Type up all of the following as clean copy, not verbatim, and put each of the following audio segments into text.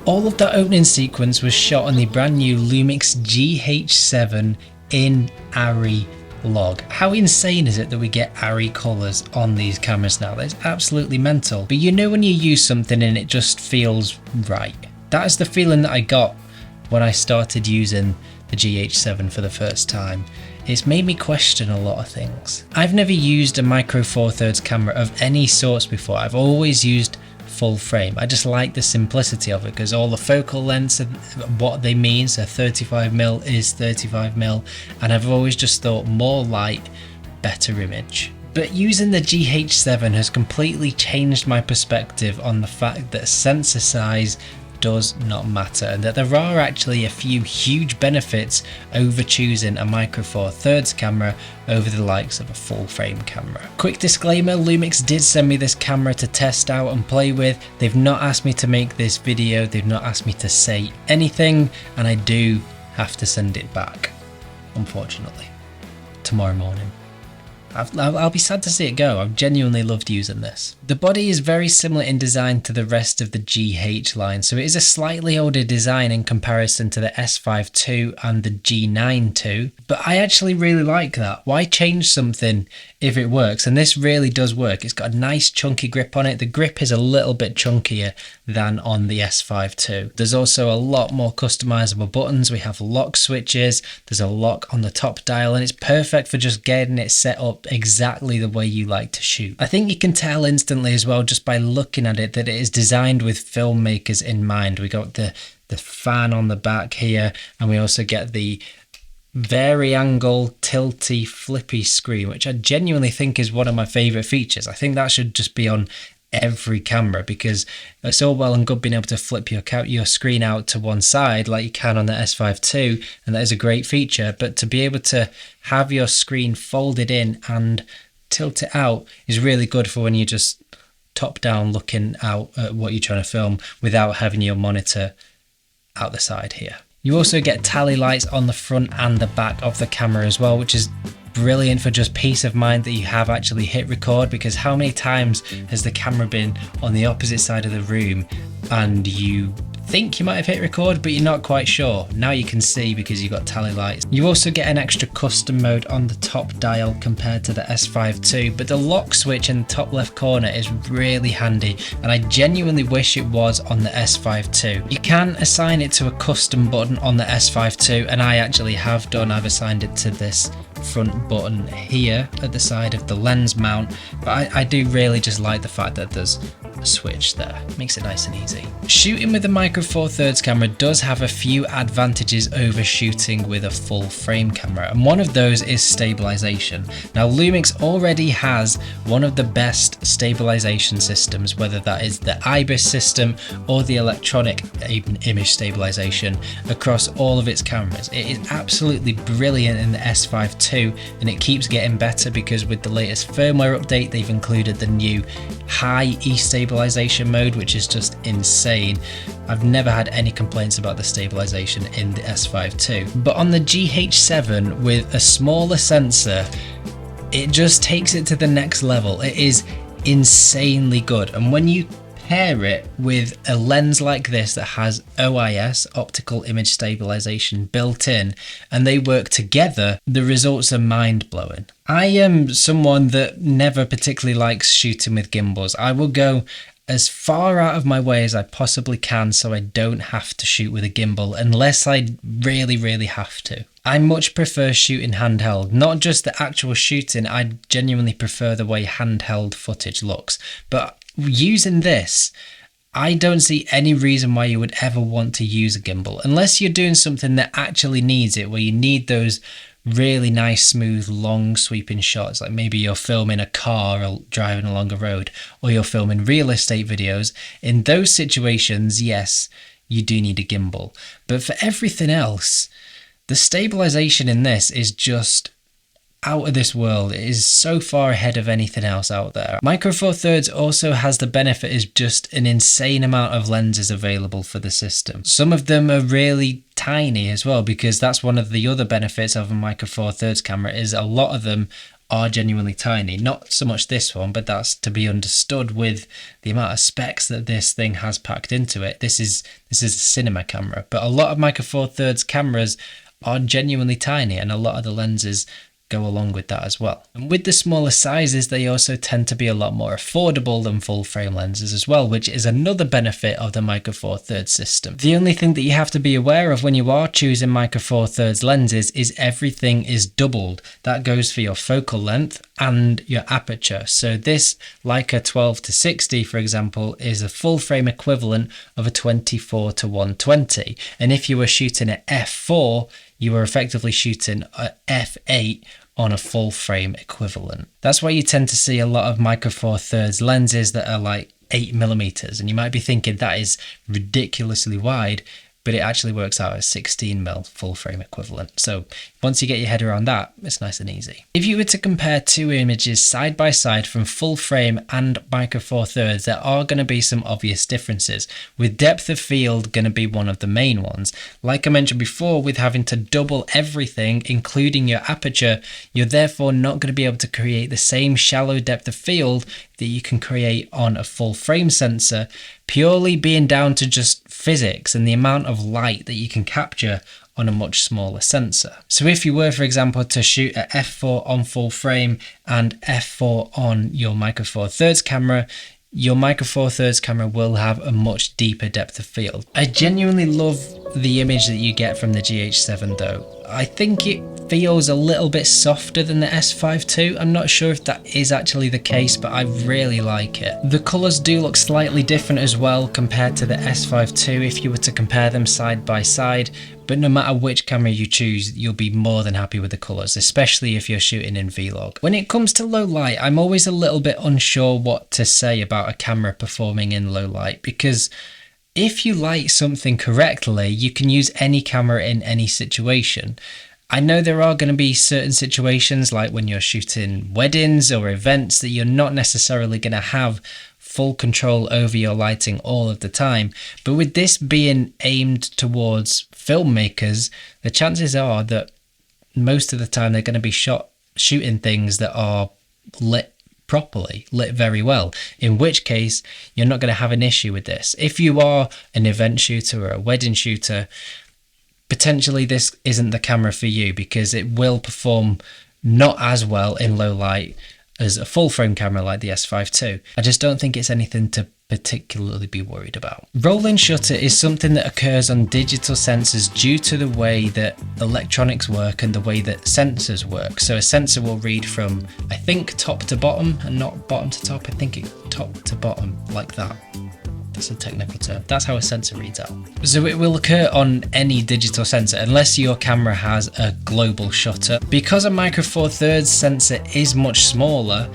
All of that opening sequence was shot on the brand new Lumix GH7 in ARRI log. How insane is it that we get ARRI colours on these cameras now? That's absolutely mental. But you know when you use something and it just feels right. That is the feeling that I got when I started using the GH7 for the first time. It's made me question a lot of things. I've never used a micro four thirds camera of any sorts before. I've always used full frame. I just like the simplicity of it because all the focal lengths and what they mean, so 35mm is 35mm, and I've always just thought more light, better image. But using the GH7 has completely changed my perspective on the fact that sensor size does not matter, and that there are actually a few huge benefits over choosing a micro four thirds camera over the likes of a full frame camera. Quick disclaimer, Lumix did send me this camera to test out and play with. They've not asked me to make this video, they've not asked me to say anything, and I do have to send it back, unfortunately, tomorrow morning. I'll be sad to see it go. I've genuinely loved using this. The body is very similar in design to the rest of the GH line, so it is a slightly older design in comparison to the S5 II and the G9 II, but I actually really like that. Why change something if it works? And this really does work. It's got a nice chunky grip on it. The grip is a little bit chunkier than on the S5 II. There's also a lot more customizable buttons. We have lock switches, there's a lock on the top dial, and it's perfect for just getting it set up exactly the way you like to shoot. I think you can tell instantly as well just by looking at it that it is designed with filmmakers in mind. We got the fan on the back here, and we also get the vari-angle tilty flippy screen, which I genuinely think is one of my favorite features. I think that should just be on every camera, because it's all well and good being able to flip your screen out to one side like you can on the S5 II, and that is a great feature, but to be able to have your screen folded in and tilt it out is really good for when you're just top down looking out at what you're trying to film without having your monitor out the side here. You also get tally lights on the front and the back of the camera as well, which is brilliant for just peace of mind that you have actually hit record, because how many times has the camera been on the opposite side of the room and you think you might have hit record but you're not quite sure? Now you can see because you've got tally lights. You also get an extra custom mode on the top dial compared to the S5 II, but the lock switch in the top left corner is really handy, and I genuinely wish it was on the S5 II. You can assign it to a custom button on the S5 II, and I actually have done. I've assigned it to this front button here at the side of the lens mount, but I do really just like the fact that there's a switch there. Makes it nice and easy. Shooting with the micro four thirds camera does have a few advantages over shooting with a full frame camera, and one of those is stabilization. Now Lumix already has one of the best stabilization systems, whether that is the IBIS system or the electronic image stabilization, across all of its cameras. It is absolutely brilliant in the S5 II, and it keeps getting better because with the latest firmware update they've included the new high stabilization mode, which is just insane. I've never had any complaints about the stabilization in the S5 II. But on the GH7 with a smaller sensor, it just takes it to the next level. It is insanely good, and when you pair it with a lens like this that has OIS, optical image stabilization, built in, and they work together, the results are mind-blowing. I am someone that never particularly likes shooting with gimbals. I will go as far out of my way as I possibly can so I don't have to shoot with a gimbal unless I really have to. I much prefer shooting handheld, not just the actual shooting, I genuinely prefer the way handheld footage looks, but using this, I don't see any reason why you would ever want to use a gimbal unless you're doing something that actually needs it, where you need those really nice, smooth, long sweeping shots, like maybe you're filming a car or driving along a road, or you're filming real estate videos. In those situations, yes, you do need a gimbal. But for everything else, the stabilization in this is just out of this world. It is so far ahead of anything else out there. Micro Four Thirds also has the benefit is just an insane amount of lenses available for the system. Some of them are really tiny as well, because that's one of the other benefits of a Micro Four Thirds camera, is a lot of them are genuinely tiny. Not so much this one, but that's to be understood with the amount of specs that this thing has packed into it. This is a cinema camera, but a lot of Micro Four Thirds cameras are genuinely tiny, and a lot of the lenses go along with that as well. And with the smaller sizes, they also tend to be a lot more affordable than full frame lenses as well, which is another benefit of the Micro Four Thirds system. The only thing that you have to be aware of when you are choosing Micro Four Thirds lenses is everything is doubled. That goes for your focal length and your aperture. So this Leica 12-60, for example, is a full frame equivalent of a 24-120. And if you were shooting at f4, you were effectively shooting at f8 on a full frame equivalent. That's why you tend to see a lot of Micro Four Thirds lenses that are like 8mm, and you might be thinking that is ridiculously wide, but it actually works out as 16mm full frame equivalent. So once you get your head around that, it's nice and easy. If you were to compare two images side by side from full frame and Micro Four Thirds, there are going to be some obvious differences, with depth of field going to be one of the main ones. Like I mentioned before, with having to double everything, including your aperture, you're therefore not going to be able to create the same shallow depth of field that you can create on a full frame sensor, purely being down to just physics and the amount of light that you can capture on a much smaller sensor. So if you were, for example, to shoot at f4 on full frame and f4 on your Micro Four Thirds camera, your Micro Four Thirds camera will have a much deeper depth of field. I genuinely love the image that you get from the GH7 though. I think it feels a little bit softer than the S5 II. I'm not sure if that is actually the case, but I really like it. The colours do look slightly different as well compared to the S5 II if you were to compare them side by side, but no matter which camera you choose, you'll be more than happy with the colours, especially if you're shooting in vlog. When it comes to low light, I'm always a little bit unsure what to say about a camera performing in low light, because if you light something correctly, you can use any camera in any situation. I know there are going to be certain situations, like when you're shooting weddings or events, that you're not necessarily going to have full control over your lighting all of the time. But with this being aimed towards filmmakers, the chances are that most of the time they're going to be shooting things that are lit properly, lit very well, in which case you're not going to have an issue with this. If you are an event shooter or a wedding shooter, potentially this isn't the camera for you, because it will perform not as well in low light as a full frame camera like the S5 II. I just don't think it's anything to particularly be worried about. Rolling shutter is something that occurs on digital sensors due to the way that electronics work and the way that sensors work. So a sensor will read from, I think, top to bottom and not bottom to top. I think it's top to bottom, like that. That's a technical term. That's how a sensor reads out. So it will occur on any digital sensor unless your camera has a global shutter. Because a Micro Four Thirds sensor is much smaller,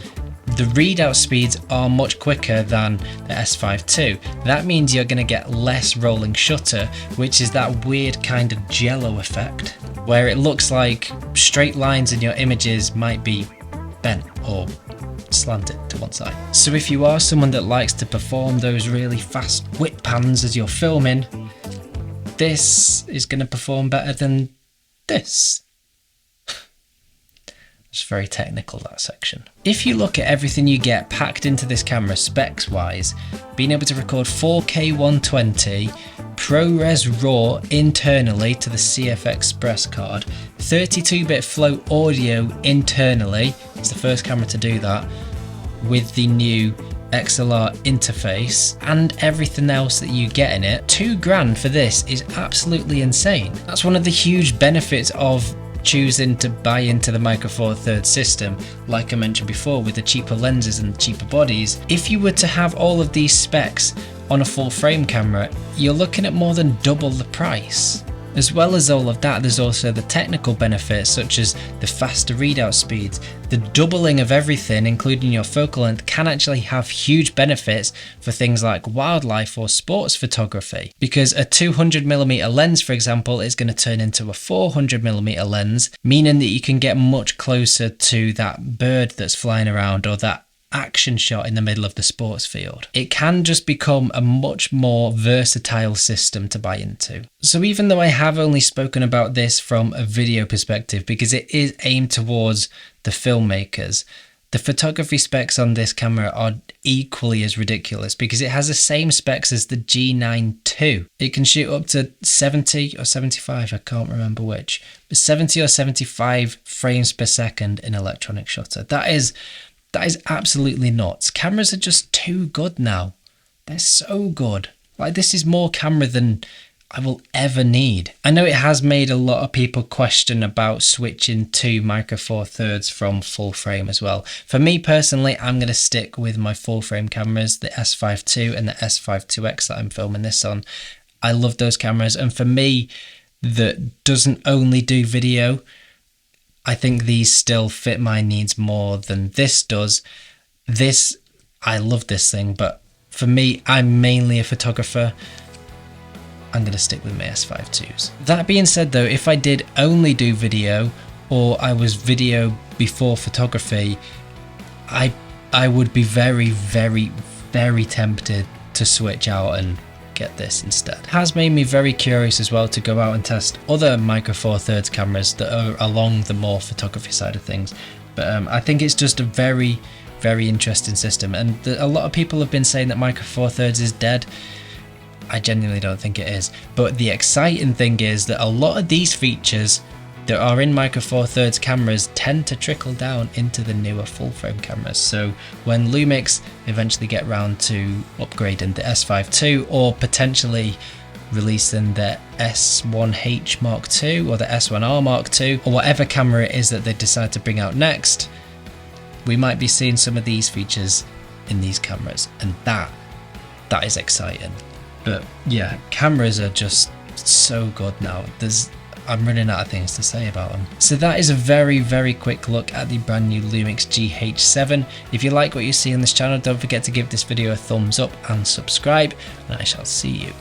the readout speeds are much quicker than the S5 II. That means you're going to get less rolling shutter, which is that weird kind of jello effect, where it looks like straight lines in your images might be bent or slanted to one side. So if you are someone that likes to perform those really fast whip pans as you're filming, this is going to perform better than this. It's very technical, that section. If you look at everything you get packed into this camera specs wise, being able to record 4K 120, ProRes RAW internally to the CF Express card, 32-bit float audio internally, it's the first camera to do that, with the new XLR interface, and everything else that you get in it, $2,000 for this is absolutely insane. That's one of the huge benefits of choosing to buy into the Micro Four Thirds system, like I mentioned before, with the cheaper lenses and cheaper bodies. If you were to have all of these specs on a full frame camera, you're looking at more than double the price. As well as all of that, there's also the technical benefits, such as the faster readout speeds. The doubling of everything, including your focal length, can actually have huge benefits for things like wildlife or sports photography. Because a 200mm lens, for example, is going to turn into a 400mm lens, meaning that you can get much closer to that bird that's flying around or that action shot in the middle of the sports field. It can just become a much more versatile system to buy into. So even though I have only spoken about this from a video perspective, because it is aimed towards the filmmakers, the photography specs on this camera are equally as ridiculous because it has the same specs as the G9 II. It can shoot up to 70 or 75, I can't remember which, but 70 or 75 frames per second in electronic shutter. That is absolutely nuts. Cameras are just too good now. They're so good. Like, this is more camera than I will ever need. I know it has made a lot of people question about switching to Micro Four Thirds from full frame as well. For me personally, I'm going to stick with my full frame cameras, the S5 II and the S5 IIX that I'm filming this on. I love those cameras, and for me that doesn't only do video, I think these still fit my needs more than this does. I love this thing, but for me, I'm mainly a photographer. I'm going to stick with my S5 IIs. That being said though, if I did only do video, or I was video before photography, I would be very, very, very tempted to switch out and get this instead. It has made me very curious as well to go out and test other Micro Four Thirds cameras that are along the more photography side of things. But I think it's just a very, very interesting system, and a lot of people have been saying that Micro Four Thirds is dead. I genuinely don't think it is, but the exciting thing is that a lot of these features that are in Micro Four Thirds cameras tend to trickle down into the newer full frame cameras. So when Lumix eventually get round to upgrading the S5 II, or potentially releasing the S1H Mark II or the S1R Mark II, or whatever camera it is that they decide to bring out next, we might be seeing some of these features in these cameras, and that is exciting. But yeah, cameras are just so good now. I'm running out of things to say about them. So that is a very, very quick look at the brand new Lumix GH7. If you like what you see on this channel, don't forget to give this video a thumbs up and subscribe, and I shall see you